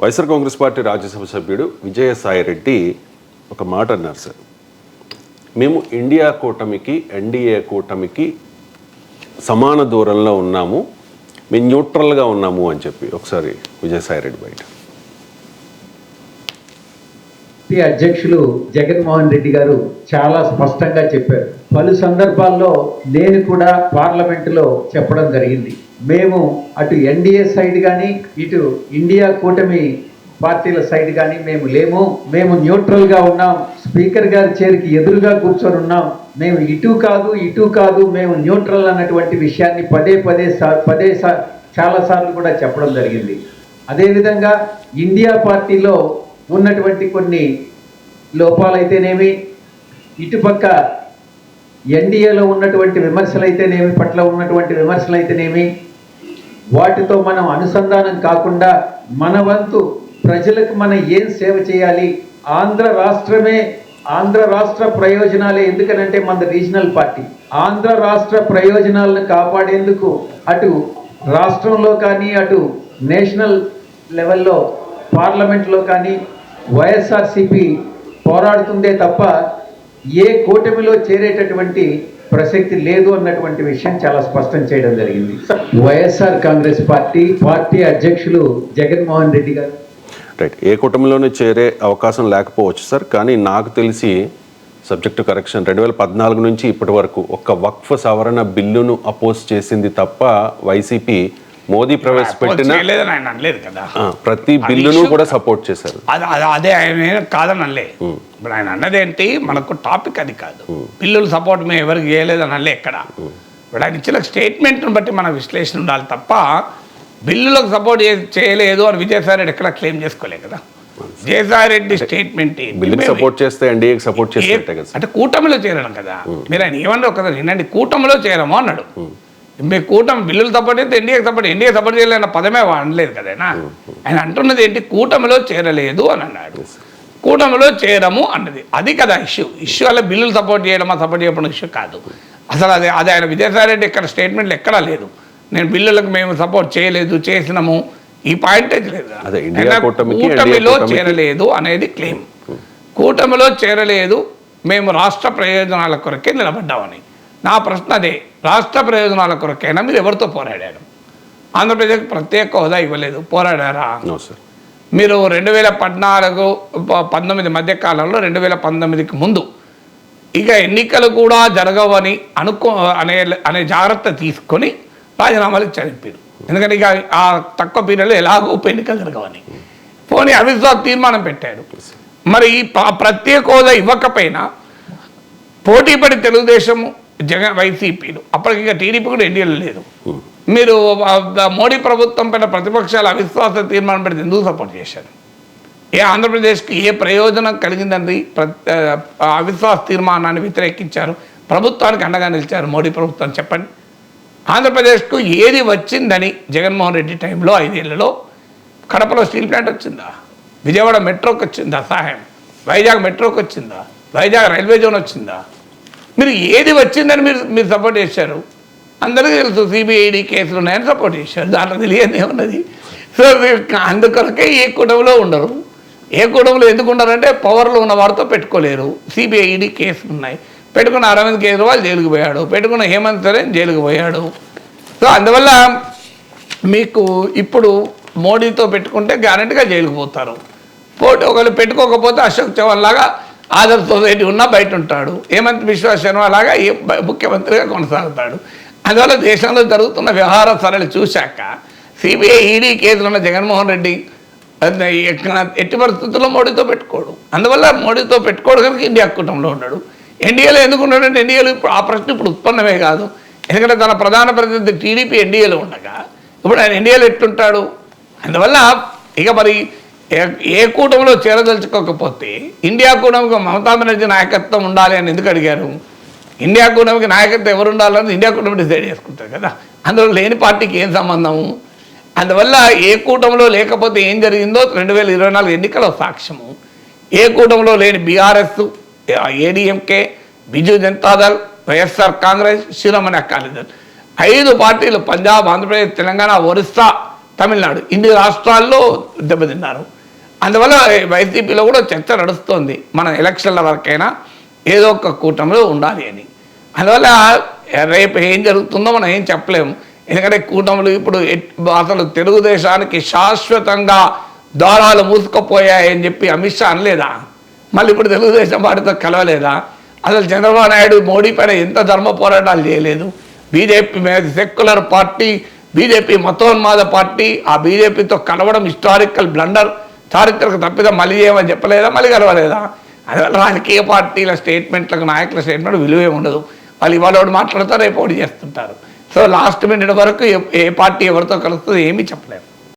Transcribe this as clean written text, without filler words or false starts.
YSR Congress party Rajya Sabha సభ్యుడు విజయసాయి రెడ్డి ఒక మాట అన్నారు సార్. మేము ఇండియా కూటమికి ఎన్డీఏ కూటమికి సమాన దూరంలో ఉన్నాము, మేము న్యూట్రల్గా ఉన్నాము అని చెప్పి ఒకసారి విజయసాయి రెడ్డి బయట. అధ్యక్షులు జగన్మోహన్ రెడ్డి గారు చాలా స్పష్టంగా చెప్పారు. పలు సందర్భాల్లో నేను కూడా పార్లమెంటులో చెప్పడం జరిగింది. మేము అటు ఎన్డీఏ సైడ్ కానీ ఇటు ఇండియా కూటమి పార్టీల సైడ్ కానీ మేము లేము, మేము న్యూట్రల్గా ఉన్నాం, స్పీకర్ గారి చైర్కి ఎదురుగా కూర్చొని ఉన్నాం, మేము ఇటు కాదు మేము న్యూట్రల్ అన్నటువంటి విషయాన్ని పదే చాలాసార్లు కూడా చెప్పడం జరిగింది. అదేవిధంగా ఇండియా పార్టీలో ఉన్నటువంటి కొన్ని లోపాలైతేనేమి, ఇటుపక్క ఎన్డీఏలో ఉన్నటువంటి విమర్శలైతేనేమి వాటితో మనం అనుసంధానం కాకుండా మన వంతు ప్రజలకు మనం ఏం సేవ చేయాలి, ఆంధ్ర రాష్ట్ర ప్రయోజనాలే, ఎందుకనంటే మన రీజనల్ పార్టీ ఆంధ్ర రాష్ట్ర ప్రయోజనాలను కాపాడేందుకు అటు రాష్ట్రంలో కానీ అటు నేషనల్ లెవెల్లో పార్లమెంట్లో కానీ వైఎస్ఆర్సీపీ పోరాడుతుందే తప్ప ఏ కూటమిలో చేరేటటువంటి ప్రసక్తి లేదు అన్నటువంటి విషయం చాలా స్పష్టం చేయడం జరిగింది. వైఎస్ఆర్ కాంగ్రెస్ పార్టీ అధ్యక్షులు జగన్మోహన్ రెడ్డి గారు రైట్, ఏ కూటమిలోనే చేరే అవకాశం లేకపోవచ్చు సార్. కానీ నాకు తెలిసి సబ్జెక్టు కరెక్షన్ 2014 నుంచి ఇప్పటి వరకు ఒక్క వక్ఫ్ సవరణ బిల్లును అపోజ్ చేసింది తప్ప వైసీపీ మోదీ ప్రవేశపెట్టిన ప్రతి బిల్లును కూడా సపోర్ట్ చేశారు. అదే ఆయన కాదని అనలే. ఇప్పుడు ఆయన అన్నదేంటి, మనకు టాపిక్ అది కాదు. బిల్లులు సపోర్ట్ మేము ఎవరికి చేయలేదని అనలే ఎక్కడ. ఇప్పుడు ఆయన ఇచ్చిన స్టేట్మెంట్ని బట్టి మన విశ్లేషణ ఉండాలి తప్ప బిల్లులకు సపోర్ట్ చేయలేదు అని విజయసాయి రెడ్డి ఎక్కడ క్లెయిమ్ చేసుకోలేదు కదా. విజయసాయి రెడ్డి స్టేట్మెంట్ సపోర్ట్ చేస్తే ఎన్డీఏకి సపోర్ట్ చేస్తే అంటే కూటమిలో చేరడం కదా. మీరు ఆయన ఏమన్నా కదా నిన్నండి కూటమిలో చేరము అన్నాడు. మీ కూటమి బిల్లులు సపోర్ట్ అయితే ఎన్డీఏకి సపోర్ట్ చేయలేన్న పదమే అనలేదు కదా ఆయన అంటున్నది ఏంటి, కూటమిలో చేరలేదు అని అన్నాడు. కూటమిలో చేరము అన్నది అది కదా ఇష్యూ వల్ల బిల్లులు సపోర్ట్ చేయడం ఇష్యూ కాదు అసలు. అది ఆయన విజయసాయి రెడ్డి ఇక్కడ స్టేట్మెంట్లు ఎక్కడా లేదు. నేను బిల్లులకు మేము సపోర్ట్ చేయలేదు, చేసినాము, ఈ పాయింటేజ్ లేదు. కూటమిలో చేరలేదు అనేది క్లెయిమ్. కూటమిలో చేరలేదు, మేము రాష్ట్ర ప్రయోజనాల కొరకే నిలబడ్డామని. నా ప్రశ్న అదే, రాష్ట్ర ప్రయోజనాల కొరకైనా మీరు ఎవరితో పోరాడారు? ఆంధ్రప్రదేశ్కి ప్రత్యేక హోదా ఇవ్వలేదు, పోరాడారా? మీరు 2014-19 మధ్యకాలంలో 2019కి ముందు ఇక ఎన్నికలు కూడా జరగవని అనే జాగ్రత్త తీసుకొని రాజీనామాలు ఇచ్చారు. ఎందుకంటే ఇక ఆ తక్కువ పీరియడ్లో ఎలాగో ఉప ఎన్నికలు జరగవని పోనీ అవిశ్వాస తీర్మానం పెట్టారు. మరి ప్రత్యేక హోదా ఇవ్వకపోయినా పోటీపడి తెలుగుదేశం వైసీపీలు అప్పటికి ఇక టీడీపీ కూడా ఎన్డీఏలో లేదు. మీరు మోడీ ప్రభుత్వం పైన ప్రతిపక్షాలు అవిశ్వాస తీర్మానం పెడితే ఎందుకు సపోర్ట్ చేశారు? ఆంధ్రప్రదేశ్కి ఏ ప్రయోజనం కలిగిందని అవిశ్వాస తీర్మానాన్ని వ్యతిరేకించారు, ప్రభుత్వానికి అండగా నిలిచారు మోడీ ప్రభుత్వం? చెప్పండి. ఆంధ్రప్రదేశ్కు ఏది వచ్చిందని జగన్మోహన్ రెడ్డి టైంలో 5 ఏళ్లలో? కడపలో స్టీల్ ప్లాంట్ వచ్చిందా? విజయవాడ మెట్రోకి వచ్చిందా సహాయం? వైజాగ్ మెట్రోకి వచ్చిందా? వైజాగ్ రైల్వే జోన్ వచ్చిందా? మీరు ఏది వచ్చిందని మీరు సపోర్ట్ చేశారు? అందరికీ తెలుసు సిబిఐడి కేసులు ఉన్నాయని సపోర్ట్ చేశారు. దాంట్లో తెలియదు ఏమన్నది. సో అందుకొరకే ఏ కూటమిలో ఉండరు. ఏ కూటమిలో ఎందుకు ఉండరంటే పవర్లో ఉన్న వారితో పెట్టుకోలేరు. సిబిఐడి కేసులు ఉన్నాయి, పెట్టుకున్న అరవింద్ కేజ్రీవాల్ జైలుకు పోయాడు, పెట్టుకున్న హేమంత్ సోరెన్ జైలుకు పోయాడు. సో అందువల్ల మీకు ఇప్పుడు మోడీతో పెట్టుకుంటే గ్యారెంటీగా జైలుకు పోతారు. ఒకళ్ళు పెట్టుకోకపోతే అశోక్ చవాన్ లాగా ఆదర్శ సొసైటీ ఉన్నా బయట ఉంటాడు, హేమంత్ బిశ్వా శర్మ లాగా ముఖ్యమంత్రిగా కొనసాగుతాడు. అందువల్ల దేశంలో జరుగుతున్న వ్యవహార సరళి చూశాక సిబిఐ ఈడీ కేసులు ఉన్న జగన్మోహన్ రెడ్డి ఎట్టి పరిస్థితుల్లో మోడీతో పెట్టుకోడు. అందువల్ల మోడీతో పెట్టుకోడు కనుక ఇండియా కూటమిలో ఉన్నాడు. ఎన్డీఏలో ఎందుకు ఉన్నాడంటే ఎన్డీఏలో ఇప్పుడు ఆ ప్రశ్న ఇప్పుడు ఉత్పన్నమే కాదు. ఎందుకంటే తన ప్రధాన ప్రతినిధి టీడీపీ ఎన్డీఏలో ఉండగా ఇప్పుడు ఆయన ఎన్డీఏలో ఎట్లుంటాడు? అందువల్ల ఇక మరి ఏ కూటమిలో చేరదలుచుకోకపోతే ఇండియా కూటమికి మమతా బెనర్జీ నాయకత్వం ఉండాలి అని ఎందుకు అడిగారు? ఇండియా కూటమికి నాయకత్వం ఎవరు ఉండాలని ఇండియా కూటమి డిసైడ్ చేసుకుంటారు కదా. అందులో లేని పార్టీకి ఏం సంబంధము? అందువల్ల ఏ కూటమిలో లేకపోతే ఏం జరిగిందో 2024 ఎన్నికల సాక్ష్యము. ఏ కూటమిలో లేని బీఆర్ఎస్, ఏడీఎంకే, బిజు జనతాదళ్, వైఎస్ఆర్ కాంగ్రెస్, శిరోమణి అకాలీదళ్ 5 పార్టీలు పంజాబ్, ఆంధ్రప్రదేశ్, తెలంగాణ, ఒరిస్సా తమిళనాడు, ఇన్ని రాష్ట్రాల్లో దెబ్బతిన్నారు. అందువల్ల వైసీపీలో కూడా చర్చ నడుస్తోంది, మన ఎలక్షన్ల వరకైనా ఏదో ఒక కూటమిలో ఉండాలి అని. అందువల్ల రేపు ఏం జరుగుతుందో మనం ఏం చెప్పలేము. ఎందుకంటే కూటములు ఇప్పుడు అసలు తెలుగుదేశానికి శాశ్వతంగా ద్వారాలు మూసుకుపోయాయని చెప్పి అమిత్ షా అనలేదా? మళ్ళీ ఇప్పుడు తెలుగుదేశం పార్టీతో కలవలేదా? అసలు చంద్రబాబు నాయుడు మోడీ పైన ఎంత ధర్మ పోరాటాలు చేయలేదు? బీజేపీ మీద సెక్యులర్ పార్టీ, బీజేపీ మతోన్మాద పార్టీ, ఆ బీజేపీతో కలవడం హిస్టారికల్ బ్లండర్, చారిత్రక తప్పిదం, మళ్ళీ చేయమని చెప్పలేదా? మళ్ళీ కలవలేదా? అందువల్ల రాజకీయ పార్టీల స్టేట్మెంట్లకు, నాయకుల స్టేట్మెంట్ విలువే ఉండదు. వాళ్ళు ఇవాళ ఒకటి మాట్లాడతారు, రేపు ఒకటి చేస్తుంటారు. సో లాస్ట్ మినిట్ వరకు ఏ పార్టీ ఎవరితో కలుస్తుందో ఏమీ చెప్పలేము.